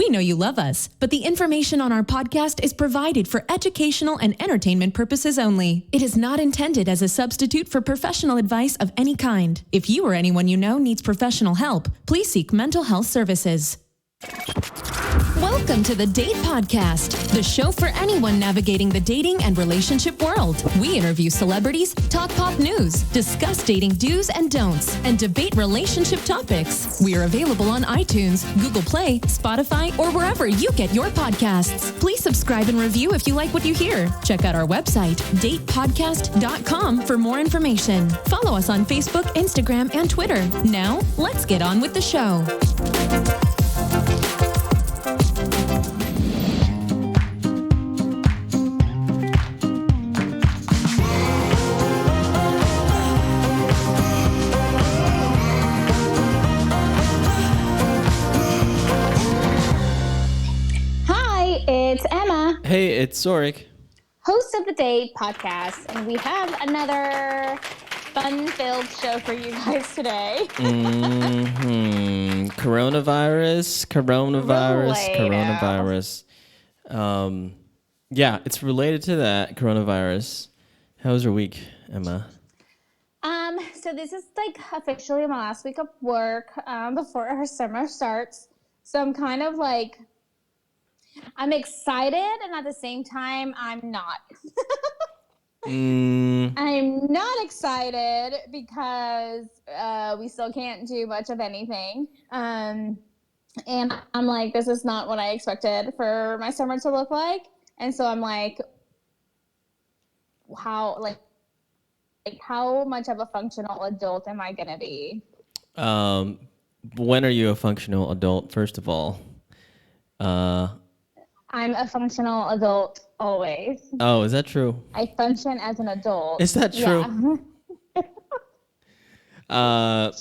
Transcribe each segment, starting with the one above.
We know you love us, but the information on our podcast is provided for educational and entertainment purposes only. It is not intended as a substitute for professional advice of any kind. If you or anyone you know needs professional help, please seek mental health services. Welcome to the Date Podcast, the show for anyone navigating the dating and relationship world. We interview celebrities, talk pop news, discuss dating do's and don'ts, and debate relationship topics. We are available on iTunes, Google Play, Spotify, or wherever you get your podcasts. Please subscribe and review if you like what you hear. Check out our website, datepodcast.com, for more information. Follow us on Facebook, Instagram, and Twitter. Now, let's get on with the show. It's Emma. Hey, it's Zorric. Host of the Date Podcast, and we have another fun-filled show for you guys today. Coronavirus. Yeah, it's related to that, coronavirus. How was your week, Emma? So this is like officially my last week of work before our summer starts. So I'm kind of like, I'm excited, and at the same time, I'm not. I'm not excited because we still can't do much of anything. And I'm like, this is not what I expected for my summer to look like. And so I'm like, how much of a functional adult am I going to be? When are you a functional adult, first of all? I'm a functional adult always. Oh, is that true? I function as an adult. Is that true? Yeah.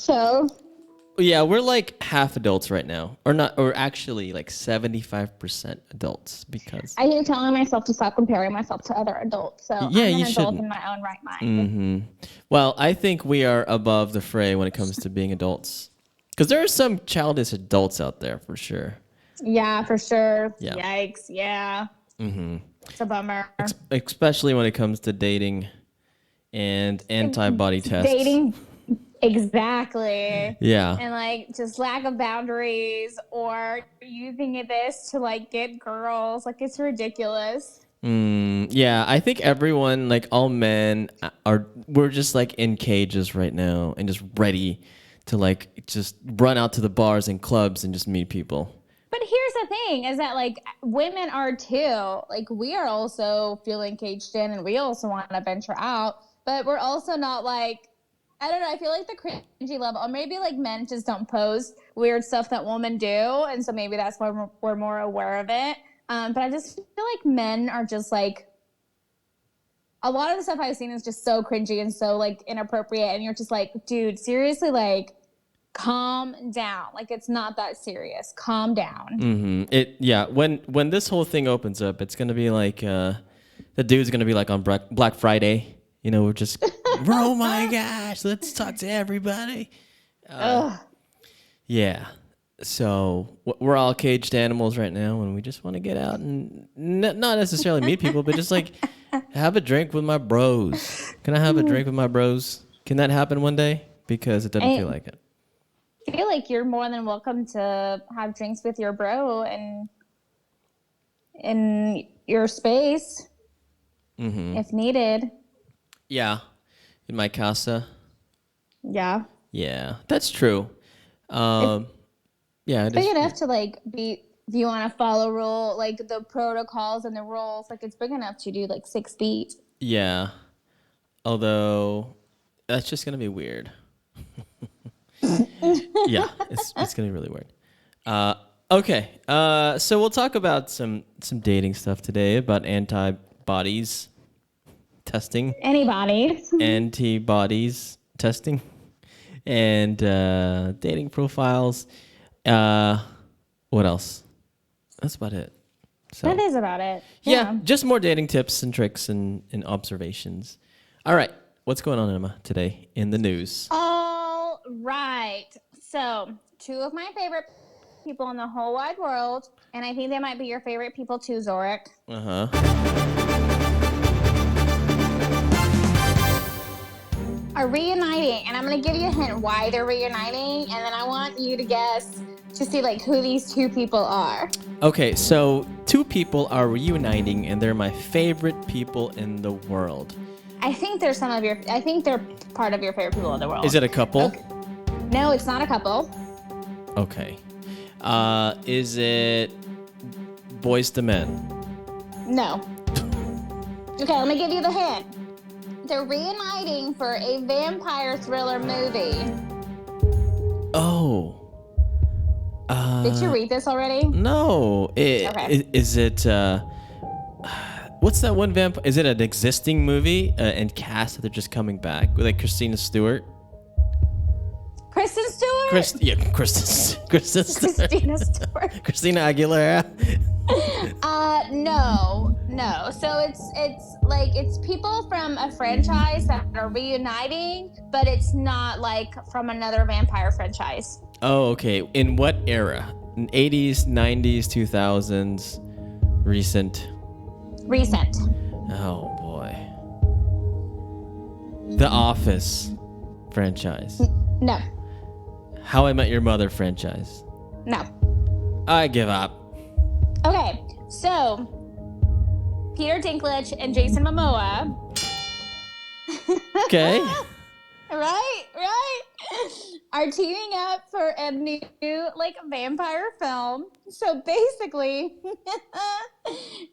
Yeah, we're like half adults right now. Or actually like 75% adults, because I keep telling myself to stop comparing myself to other adults. So yeah, I'm an you adult shouldn't. in my own right mind. Mm-hmm. Well, I think we are above the fray when it comes to being adults. Because there are some childish adults out there, for sure. Yeah, for sure. Yeah. Yikes, yeah. Mm-hmm. It's a bummer. Especially when it comes to dating and antibody tests. Dating, exactly. Yeah. And like just lack of boundaries, or using this to like get girls. Like, it's ridiculous. Yeah, I think everyone, like all men, we're just like in cages right now and just ready to like just run out to the bars and clubs and just meet people. But here's the thing, is that like women are too. Like, we are also feeling caged in, and we also want to venture out, but we're also not like, I don't know, I feel like the cringy level, or maybe like men just don't post weird stuff that women do, and so maybe that's why we're more aware of it. But I just feel like men are just like, a lot of the stuff I've seen is just so cringy and so like inappropriate, and you're just like, dude, seriously, like, calm down. Like, it's not that serious. Calm down. Mm-hmm. When this whole thing opens up, it's gonna be like the dude's gonna be like on Black Friday. You know, we're just oh my gosh, let's talk to everybody. Yeah. So we're all caged animals right now, and we just want to get out and not necessarily meet people, but just like have a drink with my bros. Can I have a drink with my bros? Can that happen one day? Because it doesn't feel like it. I feel like you're more than welcome to have drinks with your bro and in your space, if needed. Yeah, in my casa. Yeah. Yeah, that's true. Yeah, it's big enough to like be. If you want to follow like the protocols and the rules, like it's big enough to do like 6 feet. Yeah, although that's just gonna be weird. Yeah, it's gonna be really weird. Okay, so we'll talk about some dating stuff today, about antibodies testing. Antibodies testing. And dating profiles. What else? That's about it. So, that is about it. Yeah, just more dating tips and tricks and observations. All right, what's going on, Emma, today in the news? All right. So, two of my favorite people in the whole wide world, and I think they might be your favorite people too, Zorric. Uh-huh. Are reuniting, and I'm going to give you a hint why they're reuniting, and then I want you to guess to see like who these two people are. Okay, so two people are reuniting, and they're my favorite people in the world. I think they're part of your favorite people in the world. Is it a couple? Okay. No, it's not a couple. Okay. Is it Boys to Men? No. Okay, let me give you the hint. They're reuniting for a vampire thriller movie. Oh. Did you read this already? No. Okay. Is it... what's that one vampire? Is it an existing movie and cast that they're just coming back? With like Christina Stewart? Kristen Stewart? Kristen Stewart. Christina Stewart. Christina Aguilera? No. So it's people from a franchise that are reuniting, but it's not like from another vampire franchise. Oh, okay. In what era? 80s, 90s, 2000s? Recent. Oh, boy. The Office franchise. No. How I Met Your Mother franchise. No. I give up. Okay, so Peter Dinklage and Jason Momoa. Okay. Right. Are teaming up for a new like vampire film. So basically,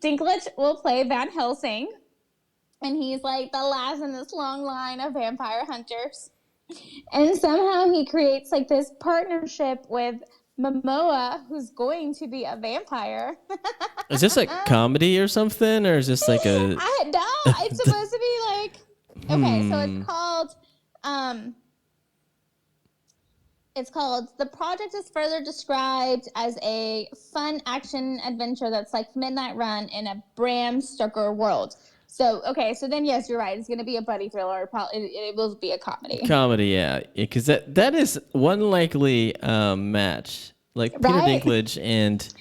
Dinklage will play Van Helsing, and he's like the last in this long line of vampire hunters. And somehow he creates like this partnership with Momoa, who's going to be a vampire. Is this like comedy or something, or is this like a? No, it's supposed to be like. Okay, so it's called. The project is further described as a fun action adventure that's like Midnight Run in a Bram Stoker world. So, okay, so then yes, you're right. It's going to be a buddy thriller. It will be a comedy. Comedy, yeah. Because that is one likely match. Like Peter Dinklage and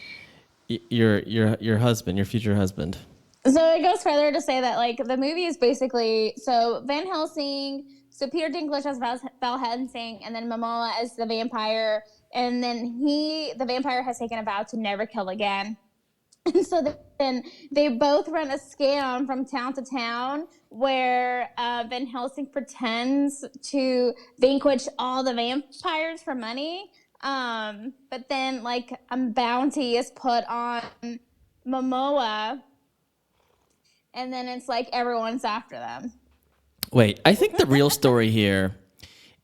your husband, your future husband. So it goes further to say that like the movie is basically, so Van Helsing, so Peter Dinklage as Van Helsing, and then Momoa as the vampire. And then the vampire has taken a vow to never kill again. And so then they both run a scam from town to town where Van Helsing pretends to vanquish all the vampires for money. But then like a bounty is put on Momoa, and then it's like everyone's after them. Wait, I think the real story here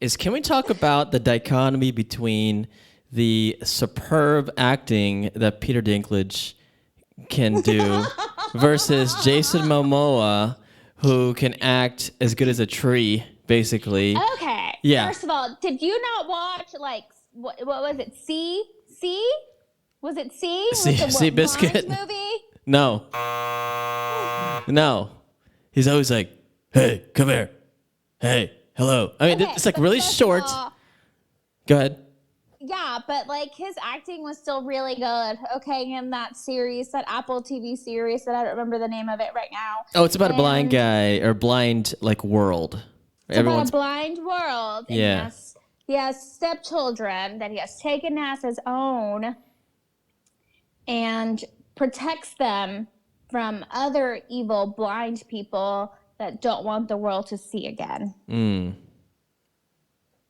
is, can we talk about the dichotomy between the superb acting that Peter Dinklage can do versus Jason Momoa, who can act as good as a tree, basically. Okay. Yeah. First of all, did you not watch like what was it? C? Was it C? Seabiscuit movie? No. He's always like, "Hey, come here. Hey, hello." I mean, it's like really short. Go ahead. Yeah, but like his acting was still really good. Okay, in that series, that Apple TV series that I don't remember the name of it right now. Oh, it's about a blind guy or blind like world. It's about a blind world. And yeah. He has stepchildren that he has taken as his own and protects them from other evil blind people that don't want the world to see again.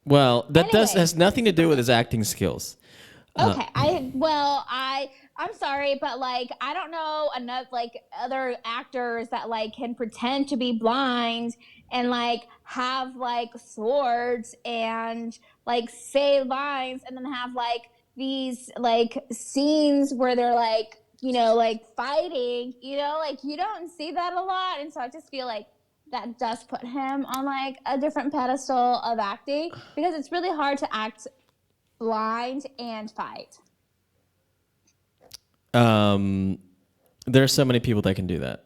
Well, that has nothing to do with his acting skills. Okay, I'm sorry, but like I don't know enough like other actors that like can pretend to be blind and like have like swords and like say lines and then have like these like scenes where they're like, you know, like fighting, you know, like you don't see that a lot. And so I just feel like that does put him on like a different pedestal of acting because it's really hard to act blind and fight. There's so many people that can do that.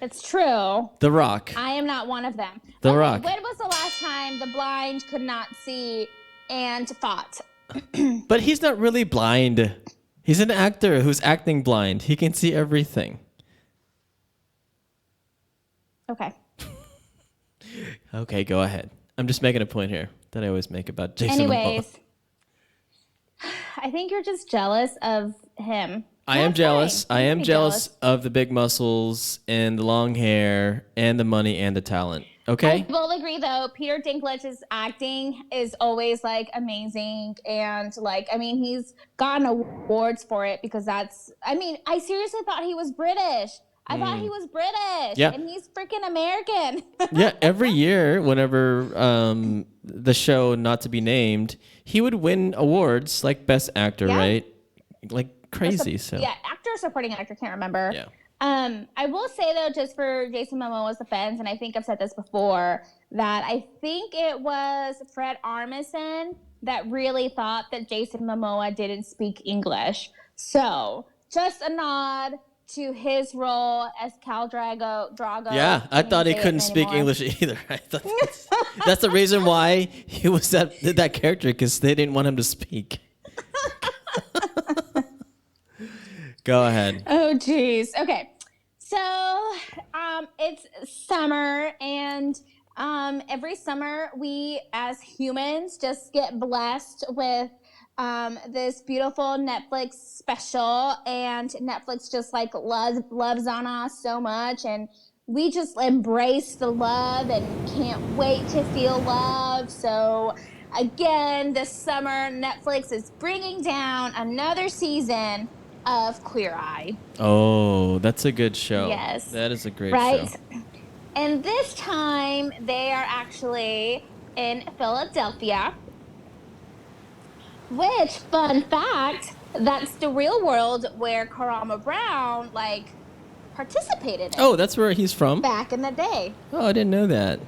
It's true. The Rock. I am not one of them. The Rock. When was the last time the blind could not see and fought? But he's not really blind. He's an actor who's acting blind. He can see everything. Okay. Okay, go ahead. I'm just making a point here that I always make about Jason Momoa. Anyways, I think you're just jealous of him. I am jealous. I am jealous of the big muscles and the long hair and the money and the talent. Okay? I will agree, though. Peter Dinklage's acting is always, like, amazing. And, like, I mean, he's gotten awards for it because that's... I mean, I seriously thought he was British. I thought he was British. Yeah. And he's freaking American. Yeah, every year, whenever the show Not to Be Named, he would win awards like Best Actor, right? Like crazy. Yeah, actor, supporting actor, can't remember. Yeah. I will say, though, just for Jason Momoa's defense, and I think I've said this before, that I think it was Fred Armisen that really thought that Jason Momoa didn't speak English. So, just a nod to his role as Khal Drago. Yeah, I thought he couldn't speak English either. I thought that's the reason why he was that character, because they didn't want him to speak. Go ahead. Oh, geez. Okay. So, it's summer, and every summer we, as humans, just get blessed with this beautiful Netflix special, and Netflix just like loves on us so much, and we just embrace the love and can't wait to feel love. So, again, this summer, Netflix is bringing down another season of Queer Eye. Oh, that's a good show. Yes. That is a great show. Right? And this time, they are actually in Philadelphia. Which, fun fact, that's the real world where Karama Brown, like, participated in. Oh, that's where he's from? Back in the day. Oh, I didn't know that.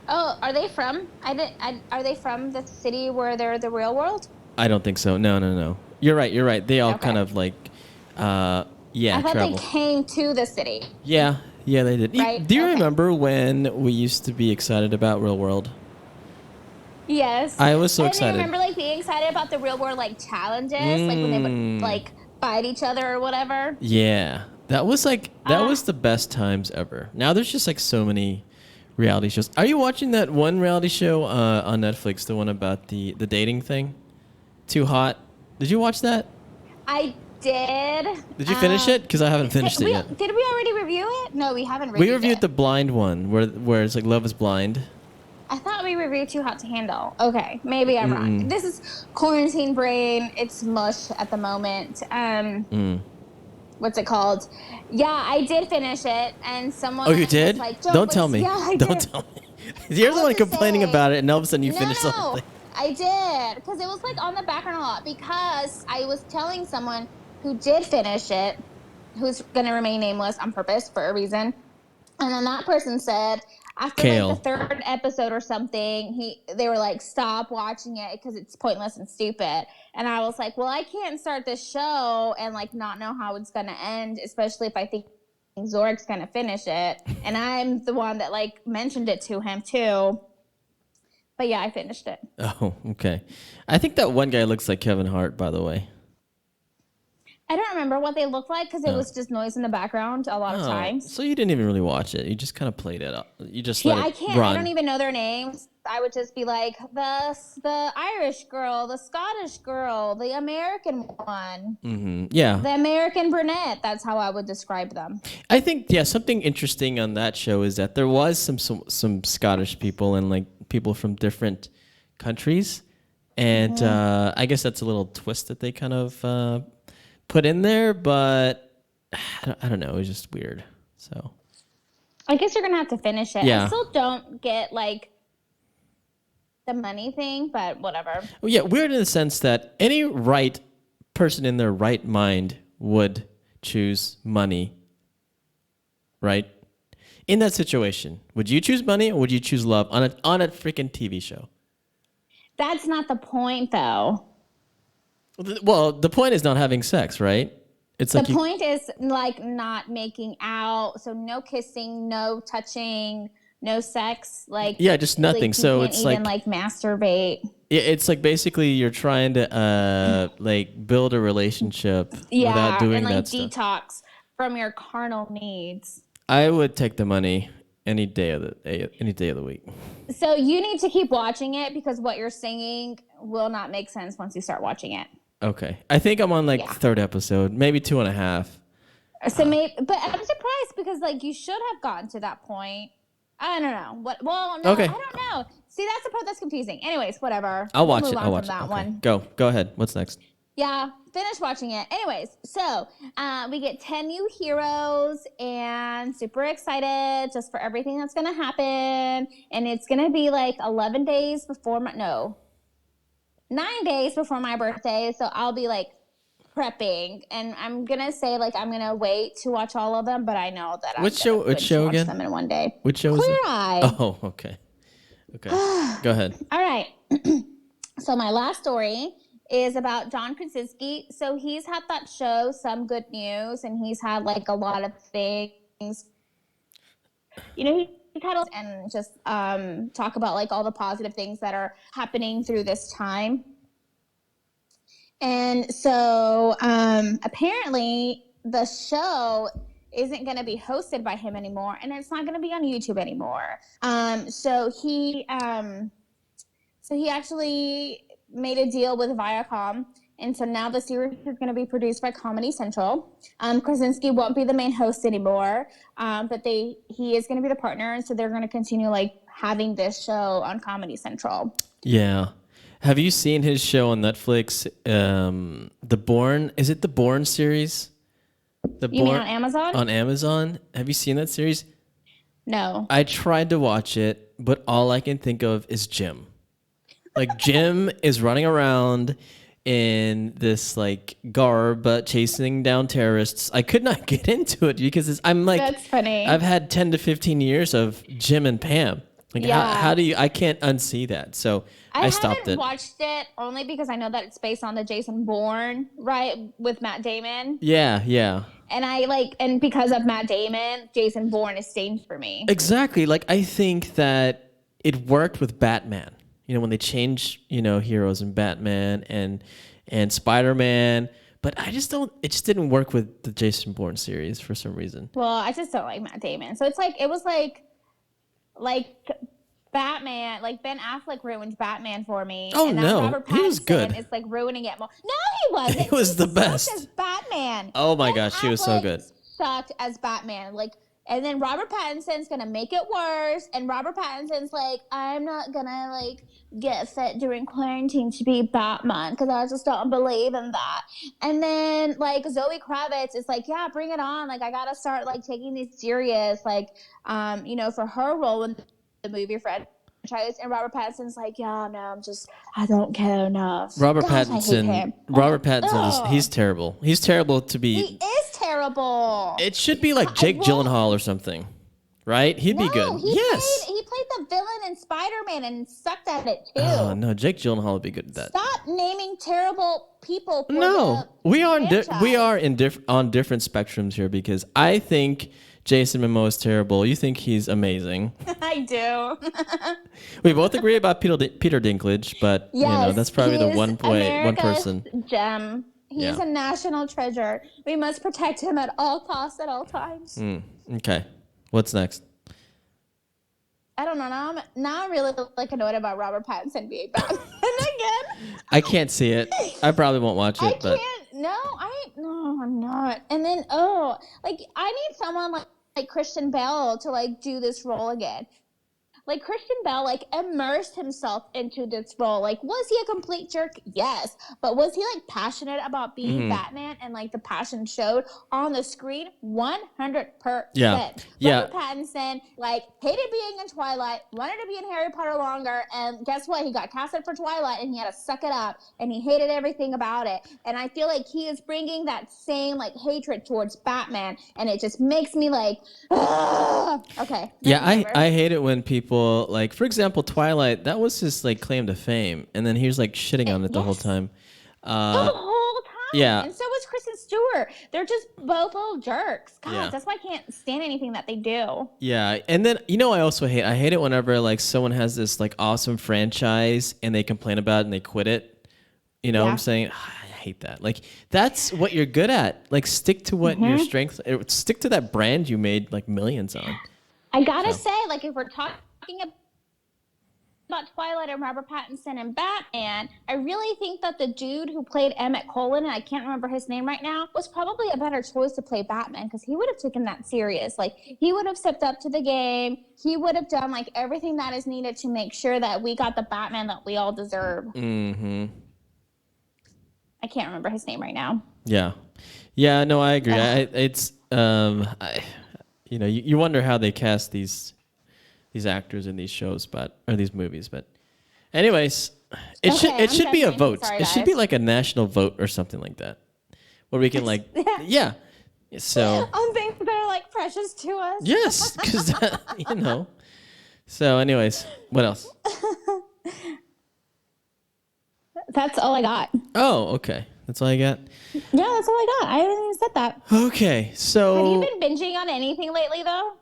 Oh, are they from? Are they from the city where they're the real world? I don't think so. No. You're right. They all kind of like, I thought travel. They came to the city. Yeah, they did. Right? Do you remember when we used to be excited about Real World? Yes. I was so excited. I remember like being excited about the Real World like challenges, like when they would like fight each other or whatever. Yeah, that was the best times ever. Now there's just like so many reality shows. Are you watching that one reality show on Netflix, the one about the dating thing? Too Hot. Did you watch that? I did. Did you finish it? Because I haven't finished it yet. Did we already review it? No, we haven't reviewed it. We reviewed the blind one, where it's like Love is Blind. I thought we reviewed Too Hot to Handle. Okay, maybe I'm wrong. This is quarantine brain. It's mush at the moment. What's it called? Yeah, I did finish it, and someone. Oh, you did? Was like, Don't tell me. Yeah, I Don't did. tell me. You're the one complaining about it, and all of a sudden you finish something. I did, because it was like on the background a lot, because I was telling someone who did finish it, who's going to remain nameless on purpose for a reason, and then that person said after like the third episode or something, they were like, stop watching it because it's pointless and stupid. And I was like, well, I can't start this show and like not know how it's going to end, especially if I think Zorric's going to finish it. And I'm the one that like mentioned it to him too. But yeah, I finished it. Oh, okay. I think that one guy looks like Kevin Hart, by the way. I don't remember what they looked like because it was just noise in the background a lot of times. So you didn't even really watch it. You just kind of played it up. You just I can't. Run. I don't even know their names. I would just be like the Irish girl, the Scottish girl, the American one. Mm-hmm. Yeah. The American brunette. That's how I would describe them. I think something interesting on that show is that there was some Scottish people and like people from different countries, and I guess that's a little twist that they kind of put in there, but I don't know. It was just weird. So I guess you're gonna have to finish it. Yeah. I still don't get like the money thing, but whatever. Well, yeah, weird in the sense that any right person in their right mind would choose money, right? In that situation, would you choose money or would you choose love on a freaking TV show? That's not the point, though. Well, the point is not having sex, right? It's the point is like not making out, so no kissing, no touching, no sex, like just nothing. Like, so you it's can't even like masturbate. It's like basically you're trying to like build a relationship without doing and like that stuff. detox from your carnal needs. I would take the money any day of the week. So you need to keep watching it because what you're saying will not make sense once you start watching it. Okay. I think I'm on like the third episode, maybe 2.5. So maybe, but I'm surprised because like you should have gotten to that point. I don't know. What? Well, no, Okay. I don't know. See, that's the part that's confusing. Anyways, whatever. I'll watch Move it. on I'll from watch that it. Okay. one. Go ahead. What's next? Yeah, finish watching it. Anyways, so we get 10 new heroes and super excited just for everything that's going to happen. And it's going to be like 11 days before 9 days before my birthday. So I'll be like prepping. And I'm going to say like I'm going to wait to watch all of them. But I know that Which show watch again? them in one day. Which show Queer is it? Eye. Oh, okay. Go ahead. All right. So my last story is about John Krasinski. So he's had that show, Some Good News, and he's had like a lot of things. You know, he had and just talk about like all the positive things that are happening through this time. And so apparently the show isn't going to be hosted by him anymore, and it's not going to be on YouTube anymore. So he actually made a deal with Viacom, and so now the series is going to be produced by Comedy Central. Krasinski won't be the main host anymore, but he is going to be the partner, and so they're going to continue like having this show on Comedy Central. Yeah. Have you seen his show on Netflix? The Bourne. Is it the Bourne series? You mean on Amazon? On Amazon. Have you seen that series? No. I tried to watch it, but all I can think of is Jim. Like Jim is running around in this like garb, chasing down terrorists. I could not get into it because I'm like, that's funny. I've had 10 to 15 years of Jim and Pam. Like how do you? I can't unsee that. So I stopped it. I haven't watched it only because I know that it's based on the Jason Bourne, right, with Matt Damon. Yeah. And because of Matt Damon, Jason Bourne is stained for me. Exactly. Like I think that it worked with Batman. You know, when they changed, heroes in Batman and Spider-Man, but it just didn't work with the Jason Bourne series for some reason. Well, I just don't like Matt Damon. So it was like Batman, like Ben Affleck ruined Batman for me. Oh, and now no. Robert Pattinson He was good. It's like ruining it more. No, he wasn't. He was the best. As Batman. Oh my gosh, Ben he was so Affleck good. Sucked as Batman. And then Robert Pattinson's gonna make it worse. And Robert Pattinson's like, I'm not gonna get fit during quarantine to be Batman because I just don't believe in that. And then Zoe Kravitz is like, yeah, bring it on. I gotta start taking these serious, for her role in the movie franchise. And Robert Pattinson's like, yeah, no, I don't care enough. Robert Gosh, I hate him. Pattinson, he's terrible. He's terrible to be. He is terrible. It should be like Jake Gyllenhaal or something, right? He'd be good. He yes. He played the villain in Spider-Man and sucked at it too. Oh no, Jake Gyllenhaal would be good at that. Stop naming terrible people. We are on different spectrums here because I think Jason Momoa is terrible. You think he's amazing. I do. We both agree about Peter Dinklage, but yes, that's probably the one America's person. Gem. He's a national treasure. We must protect him at all costs, at all times. Okay. What's next? I don't know. Now I'm really annoyed about Robert Pattinson being Batman again. I can't see it. I probably won't watch it. I can't. No, I'm not. And then I need someone like Christian Bale to do this role again. Christian Bale immersed himself into this role. Was he a complete jerk? Yes. But was he passionate about being Batman and the passion showed on the screen? 100%. Yeah. Robert Pattinson hated being in Twilight, wanted to be in Harry Potter longer, and guess what? He got casted for Twilight and he had to suck it up and he hated everything about it. And I feel like he is bringing that same hatred towards Batman, and it just makes me okay. Yeah, I hate it when people for example, Twilight, that was his claim to fame, and then he was shitting on it the whole time. The whole time. Yeah. And so was Kristen Stewart. power. They're just both little jerks. God, Yeah. that's why I can't stand anything that they do. Yeah, and then I also hate it whenever like someone has this like awesome franchise and they complain about it and they quit it. You know what I'm saying? I hate that. Like that's what you're good at. Like stick to what your strength. Stick to that brand you made like millions on. I gotta say, like if we're talking about Twilight and Robert Pattinson and Batman, I really think that the dude who played Emmett Cullen, and I can't remember his name right now, was probably a better choice to play Batman because he would have taken that serious. Like he would have stepped up to the game. He would have done like everything that is needed to make sure that we got the Batman that we all deserve. Mm-hmm. I can't remember his name right now. Yeah. Yeah, no, I agree. You wonder how they cast these actors in these shows, or these movies, but anyways, it should be a vote. Sorry, it should be like a national vote or something like that, where we can like, yeah. So on things that are like precious to us. yes, because So, anyways, what else? That's all I got. Oh, okay. That's all I got. Yeah, that's all I got. I haven't even said that. Okay, so have you been binging on anything lately, though?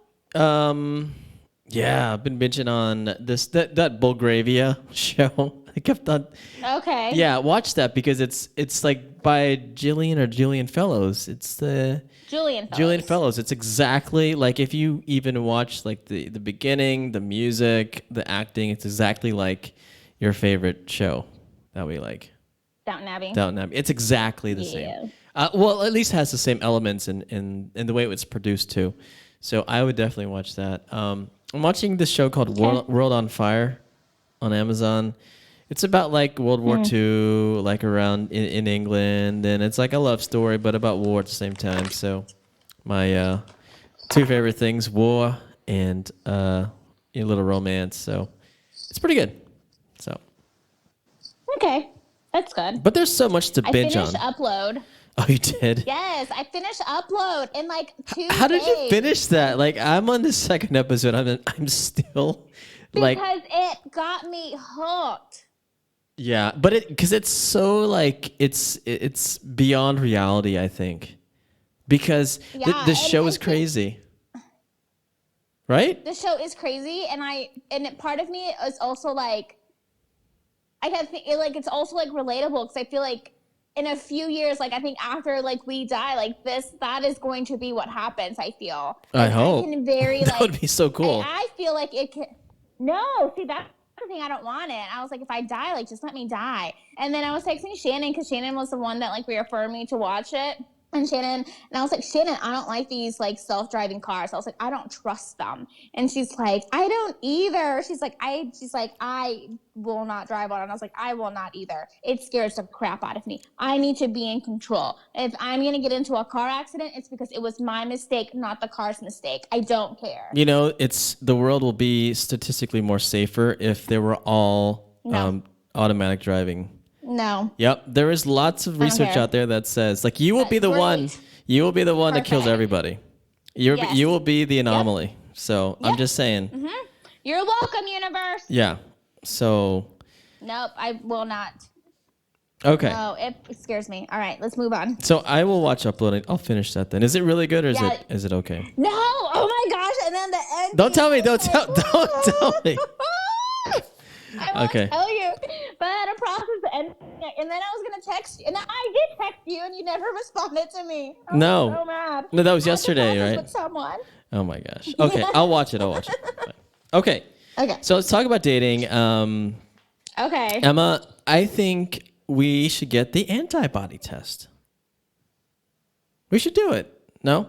Yeah, I've been binging on that Bulgravia show. I kept on. Okay. Yeah, watch that because it's like by Gillian Fellows. It's the Julian Fellows. It's exactly like if you even watch like the beginning, the music, the acting. It's exactly like your favorite show that we like. Downton Abbey. It's exactly the same. Well, at least has the same elements in the way it was produced too. So I would definitely watch that. I'm watching this show called World on Fire on Amazon. It's about like World War II, like around in England, and it's like a love story, but about war at the same time. So my two favorite things, war and a little romance. So it's pretty good. So okay, that's good. but there's so much to binge on. I finished Upload. Oh, you did? Yes, I finished Upload in like 2 days. How did you finish that? Like, I'm on the second episode. I'm still like because it got me hooked. Yeah, but because it's so like it's beyond reality. I think because the show is crazy, right? The show is crazy, and part of me is also like, I can think like it's also like relatable because I feel like. In a few years, like I think after like we die, like that is going to be what happens. I feel. I hope. That would be so cool. I feel like it can. No, see that's the thing. I don't want it. I was like, if I die, like just let me die. And then I was texting Shannon because Shannon was the one that like reaffirmed me to watch it. And I was like, Shannon, I don't like these like self-driving cars. I was like, I don't trust them. And she's like, I don't either. She's like, I will not drive on it. And I was like, I will not either. It scares the crap out of me. I need to be in control. If I'm going to get into a car accident, it's because it was my mistake, not the car's mistake. I don't care. The world will be statistically more safer if they were all automatic driving. No. Yep. There is lots of research out there that says like you will be the one that kills everybody. You will be the anomaly. Yep. So I'm just saying. Mm-hmm. You're welcome, universe. Yeah. So. Nope, I will not. Okay. No, it scares me. All right, let's move on. So I will watch Uploading. I'll finish that then. Is it really good or is it okay? No. Oh my gosh! And then the end. Don't tell me. Don't tell me. I won't tell you, but I had a process and then I was gonna text you, and I did text you, and you never responded to me. No, so mad. No, that was yesterday, right? With someone. Oh my gosh. Okay, I'll watch it. Okay. Okay. So let's talk about dating. Okay. Emma, I think we should get the antibody test. We should do it. No?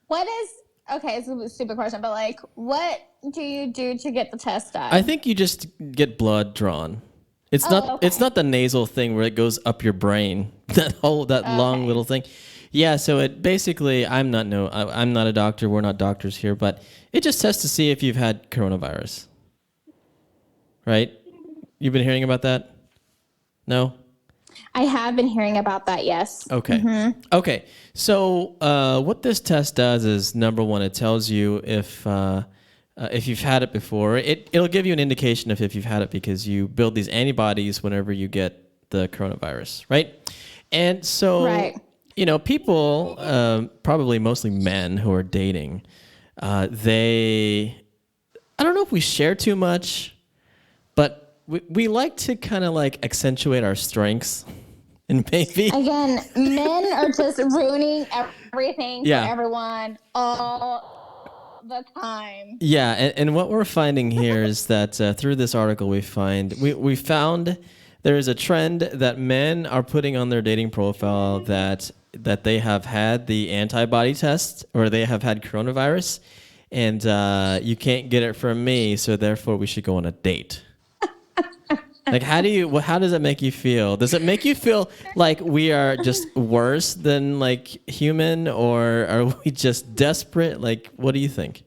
What is... Okay, it's a stupid question, but like, what do you do to get the test done? I think you just get blood drawn. It's It's not the nasal thing where it goes up your brain. That long little thing. Yeah. So it basically, I'm not a doctor. We're not doctors here, but it just tests to see if you've had coronavirus. Right? You've been hearing about that? No. I have been hearing about that, yes. Okay. Mm-hmm. Okay. So what this test does is, number one, it tells you if you've had it before. It'll give you an indication of if you've had it because you build these antibodies whenever you get the coronavirus, right? And so, Right. People, probably mostly men who are dating, I don't know if we share too much, but we like to kind of like accentuate our strengths. And maybe Again, men are just ruining everything Yeah. for everyone all the time. Yeah, and what we're finding here is that through this article we found there is a trend that men are putting on their dating profile that they have had the antibody test or they have had coronavirus, and you can't get it from me, so therefore we should go on a date. Like, how does it make you feel? Does it make you feel like we are just worse than like human, or are we just desperate? Like, what do you think?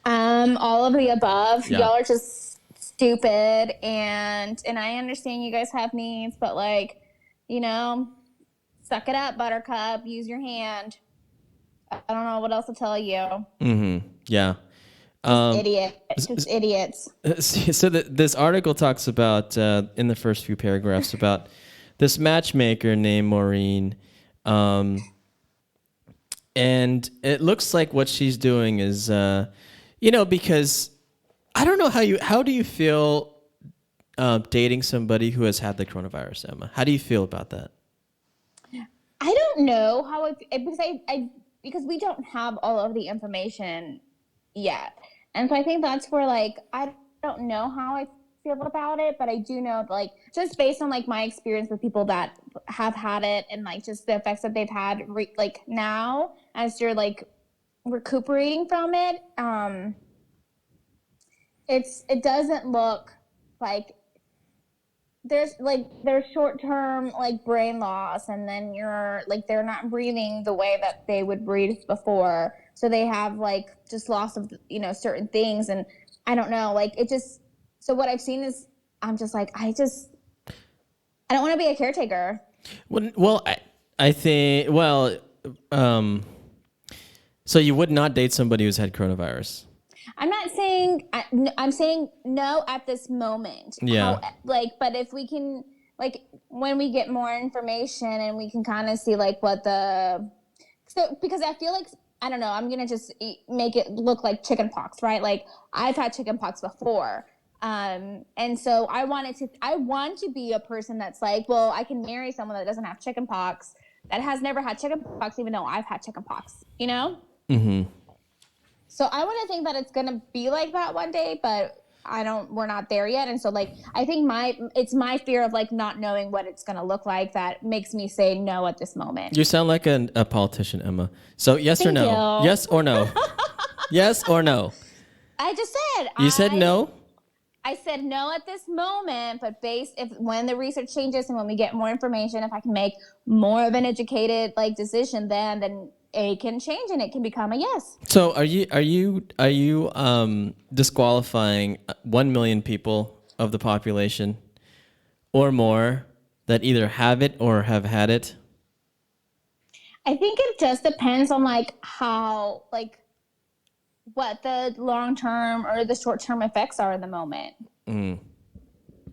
All of the above. Yeah. Y'all are just stupid, and I understand you guys have needs, but like, suck it up, Buttercup. Use your hand. I don't know what else to tell you. Mm-hmm. Yeah. Just idiots. So this article talks about in the first few paragraphs about this matchmaker named Maureen, and it looks like what she's doing is, because I don't know how do you feel dating somebody who has had the coronavirus, Emma? How do you feel about that? I don't know how because we don't have all of the information yet. And so I think that's where, like, I don't know how I feel about it, but I do know, like, just based on, like, my experience with people that have had it and, like, just the effects that they've had, like, now as you're, like, recuperating from it, it doesn't look like there's short-term, like, brain loss, and then they're not breathing the way that they would breathe before. So they have, like, just loss of, certain things. And I don't know, like, so what I've seen is I'm just like, I don't want to be a caretaker. Well, I think, so you would not date somebody who's had coronavirus? I'm not saying, I'm saying no at this moment. Yeah. But if we can, like, when we get more information and we can kind of see, like, because I feel like, I don't know, I'm going to just make it look like chicken pox, right? Like, I've had chicken pox before. And so I want to be a person that's like, well, I can marry someone that doesn't have chicken pox, that has never had chicken pox, even though I've had chicken pox, Mm-hmm. So I want to think that it's going to be like that one day, but we're not there yet. And so, like, I think it's my fear of, like, not knowing what it's going to look like that makes me say no at this moment. You sound like a politician, Emma. So yes or Thank no? you. Yes or no? Yes or no? I just said. You said no? I said no at this moment, but when the research changes and when we get more information, if I can make more of an educated, like, decision then it can change and it can become a yes. So are you disqualifying 1 million people of the population or more that either have it or have had it? I think it just depends on, like, how, like, what the long-term or the short-term effects are in the moment. Mm.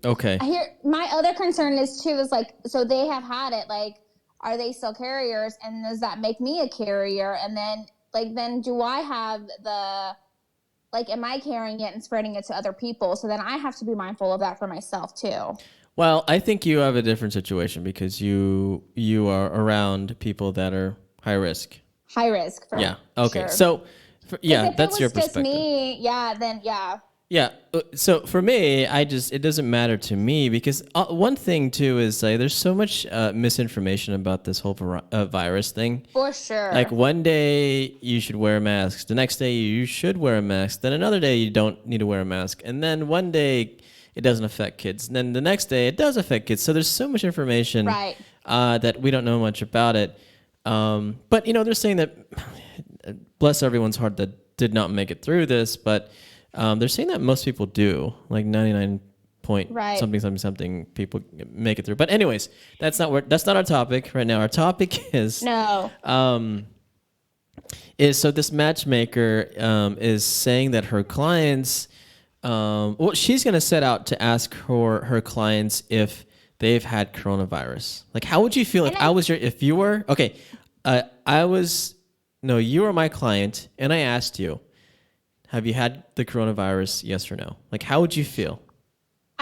Okay. My other concern is like, so they have had it, like, are they still carriers, and does that make me a carrier? And then, like, then do I have am I carrying it and spreading it to other people? So then I have to be mindful of that for myself too. Well, I think you have a different situation because you are around people that are high risk. High risk. Yeah. Okay. Sure. So, that's your perspective. If it was just me, then yeah. Yeah. So for me, it doesn't matter to me because one thing too is like there's so much misinformation about this whole virus thing. For sure. Like one day you should wear a mask, the next day you should wear a mask, then another day you don't need to wear a mask, and then one day it doesn't affect kids, and then the next day it does affect kids. So there's so much information that we don't know much about it. But they're saying that bless everyone's heart that did not make it through this, but they're saying that most people do, like 99 point something people make it through. But anyways, that's not our topic right now. Our topic is so this matchmaker is saying that her clients, she's going to set out to ask her clients if they've had coronavirus. Like, how would you feel if you were you were my client and I asked you, have you had the coronavirus? Yes or no? Like, how would you feel?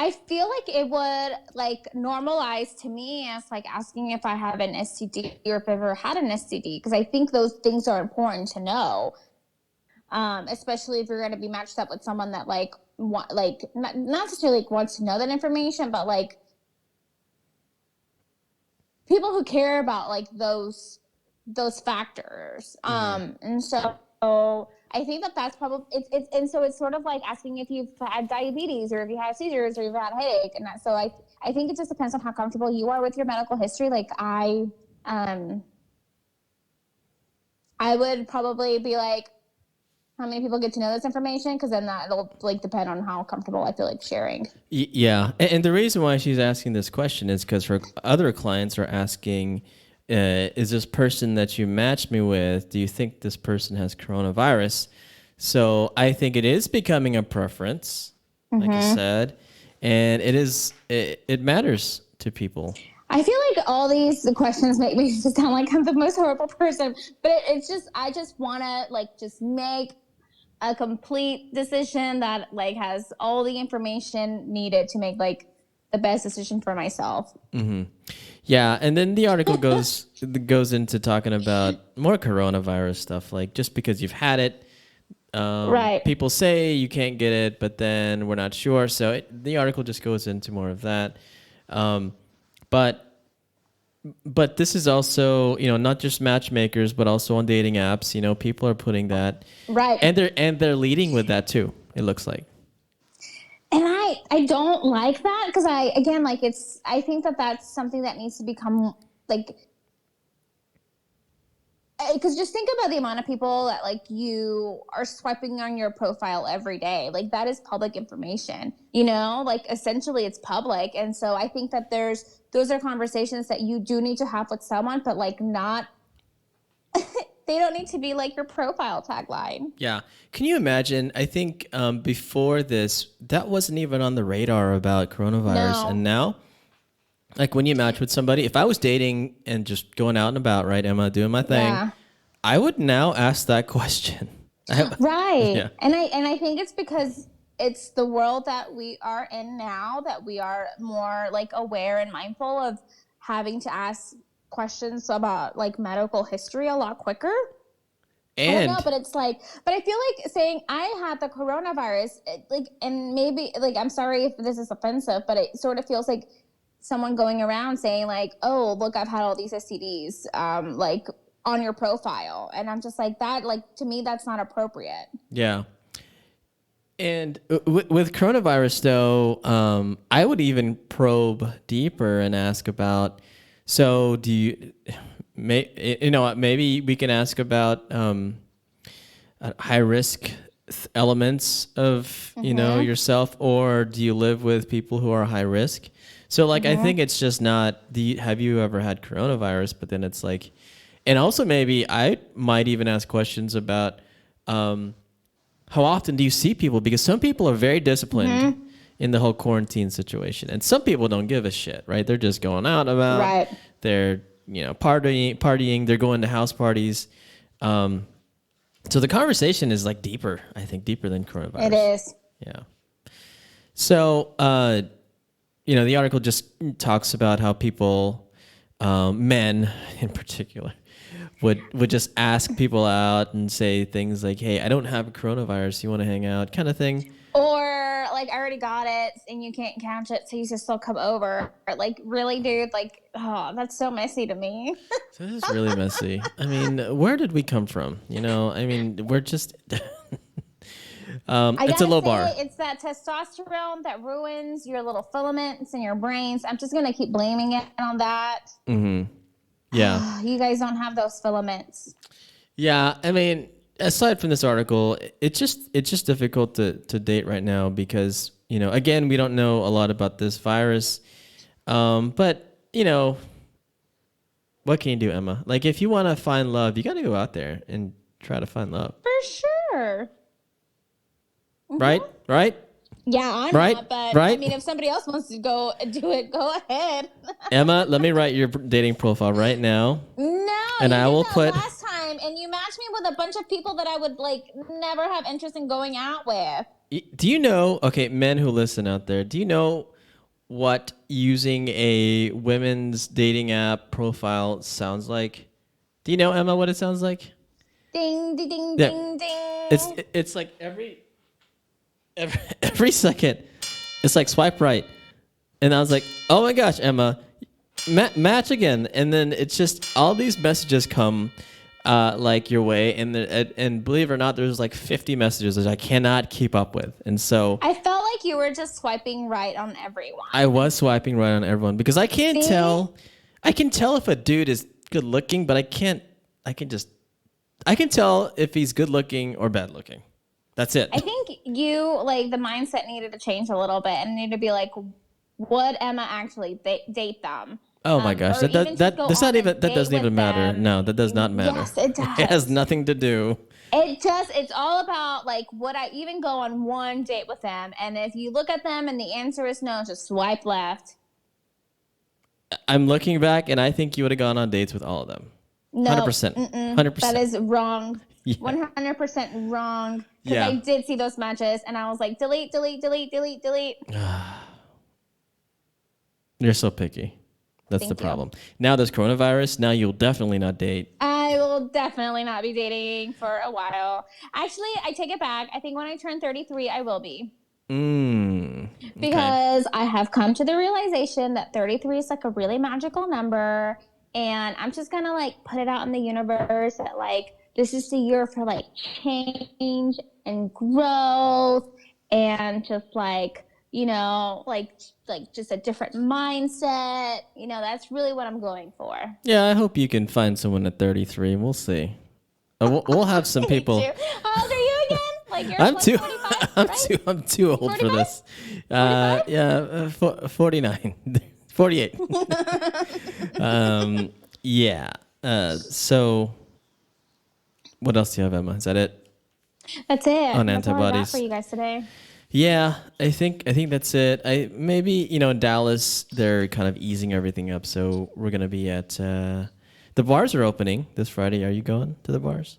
I feel like it would like normalize to me as like asking if I have an STD or if I've ever had an STD, because I think those things are important to know, especially if you're going to be matched up with someone that not necessarily wants to know that information, but like people who care about like those factors. And so I think that's probably it's sort of like asking if you've had diabetes or if you have seizures or you've had a headache, and so I think it just depends on how comfortable you are with your medical history. Like I would probably be like, how many people get to know this information? Because then that'll like depend on how comfortable I feel like sharing. Yeah, and the reason why she's asking this question is because her other clients are asking, is this person that you matched me with, do you think this person has coronavirus? So I think it is becoming a preference, like you said, and it matters to people. I feel like all these questions make me just sound like I'm the most horrible person, but it's just, I just want to like just make a complete decision that like has all the information needed to make like the best decision for myself. Mm-hmm. Yeah, and then the article goes into talking about more coronavirus stuff, like just because you've had it, right? People say you can't get it, but then we're not sure. So the article just goes into more of that. But this is also, not just matchmakers, but also on dating apps. People are putting that right, and they're leading with that too. It looks like. And I don't like that because I think that's something that needs to become like, because just think about the amount of people that like you are swiping on your profile every day. Like that is public information, like essentially it's public. And so I think that those are conversations that you do need to have with someone, but like not, they don't need to be like your profile tagline. Yeah. Can you imagine? I think before this, that wasn't even on the radar about coronavirus. No. And now, like when you match with somebody, if I was dating and just going out and about, right, Emma, doing my thing, Yeah. I would now ask that question. Right. Yeah. And I think it's because it's the world that we are in now that we are more like aware and mindful of having to ask questions about like medical history a lot quicker. And I don't know, but it's like, but I feel like saying I had the coronavirus, and maybe like, I'm sorry if this is offensive, but it sort of feels like someone going around saying like, oh, look, I've had all these STDs, like on your profile. And I'm just like that, like to me, that's not appropriate. yeah. And with coronavirus, though, I would even probe deeper and ask about, so do you, maybe we can ask about high risk elements of, yourself, or do you live with people who are high risk? So like, I think it's just not have you ever had coronavirus? But then it's like, and also maybe I might even ask questions about, how often do you see people? Because some people are very disciplined in the whole quarantine situation, and some people don't give a shit, right? They're just going out about, Right. They're, partying, they're going to house parties. So the conversation is like deeper, I think deeper than coronavirus. It is. Yeah. So, the article just talks about how people, men in particular, would just ask people out and say things like, hey, I don't have a coronavirus, you want to hang out, kind of thing. Or like, I already got it and you can't catch it, so you just still come over. Or like, really, dude? Like, oh, that's so messy to me. So this is really messy. I mean, where did we come from? We're just... it's a low bar. It's that testosterone that ruins your little filaments in your brains. I'm just going to keep blaming it on that. Mm-hmm. Yeah. You guys don't have those filaments. Yeah, I mean, aside from this article, it's just difficult to date right now because, again, we don't know a lot about this virus. But, what can you do, Emma? Like, if you want to find love, you got to go out there and try to find love. For sure. Right? Right? Yeah, I'm Right? not, but Right? I mean, if somebody else wants to go do it, go ahead. Emma, let me write your dating profile right now. No, And you I did will that put- last time, and you matched me with a bunch of people that I would like never have interest in going out with. Do you know, okay, men who listen out there, do you know what using a women's dating app profile sounds like? Do you know, Emma, what it sounds like? Ding, ding, ding, Yeah. ding, ding. It's like every second, it's like swipe right. And I was like, oh my gosh, Emma, match again. And then it's just all these messages come like your way. And believe it or not, there's like 50 messages that I cannot keep up with. And so I felt like you were just swiping right on everyone. I was swiping right on everyone because I can't See? tell. I can tell if a dude is good looking, but I can tell if he's good looking or bad looking. That's it. I think you, like, the mindset needed to change a little bit and needed to be like, would Emma actually date them? Oh my gosh, or that even just go that's not on a even that date doesn't even with matter. them. No, that does not matter. Yes, it does. It has nothing to do. It's all about, like, would I even go on one date with them? And if you look at them and the answer is no, just swipe left. I'm looking back, and I think you would have gone on dates with all of them. No, 100%. 100%. That is wrong. Yeah. 100% wrong. Because Yeah. I did see those matches, and I was like, delete, delete, delete, delete, delete. You're so picky. That's Thank the you. problem. Now there's coronavirus. Now you'll definitely not date. I will definitely not be dating for a while. Actually, I take it back. I think when I turn 33, I will be. Okay. Because I have come to the realization that 33 is like a really magical number. And I'm just going to like put it out in the universe that like this is the year for like change and growth and just like, you know, like just a different mindset. You know, that's really what I'm going for. Yeah, I hope you can find someone at 33. We'll see. We'll have some people. How old are you again? Like you're I'm like too. 45, I'm right? I'm too old 45? for this. Yeah, 49, 48. Yeah. So, what else do you have, Emma? Is that it? That's it. On That's all I got antibodies. for you guys today. Yeah, I think that's it. Maybe in Dallas they're kind of easing everything up, so we're gonna be at the bars are opening this Friday. Are you going to the bars?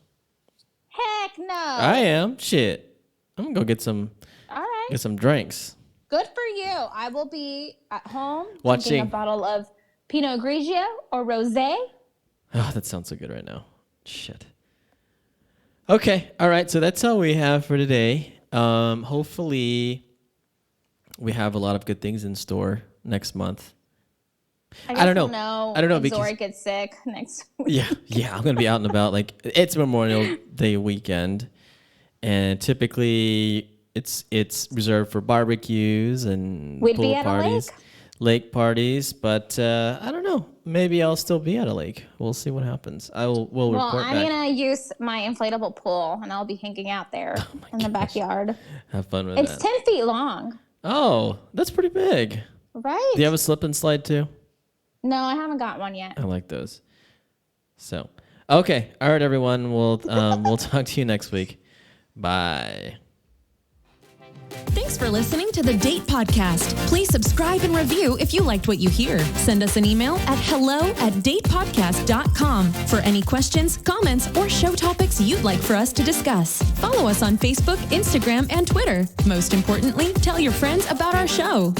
Heck no. I am. Shit, I'm gonna go get some All right. drinks. Good for you. I will be at home Watching. drinking a bottle of Pinot Grigio or Rosé. Oh, that sounds so good right now. Shit. Okay. All right. So that's all we have for today. Hopefully we have a lot of good things in store next month. I don't know. We'll know I don't know if because- Zorric gets sick next week. Yeah. I'm going to be out and about. Like, it's Memorial Day weekend. And typically it's reserved for barbecues and We'd pool be at a parties. Lake parties, but I don't know. Maybe I'll still be at a lake. We'll see what happens. We'll Well, report I'm back. going to use my inflatable pool, and I'll be hanging out there in the backyard. Have fun with It's that. 10 feet long, Oh, that's pretty big. right? Do you have a slip and slide too? No, I haven't got one yet. I like those. So, okay. All right, everyone. We'll talk to you next week. Bye. Thanks for listening to the Date Podcast. Please subscribe and review if you liked what you hear. Send us an email at hello@datepodcast.com for any questions, comments, or show topics you'd like for us to discuss. Follow us on Facebook, Instagram, and Twitter. Most importantly, tell your friends about our show.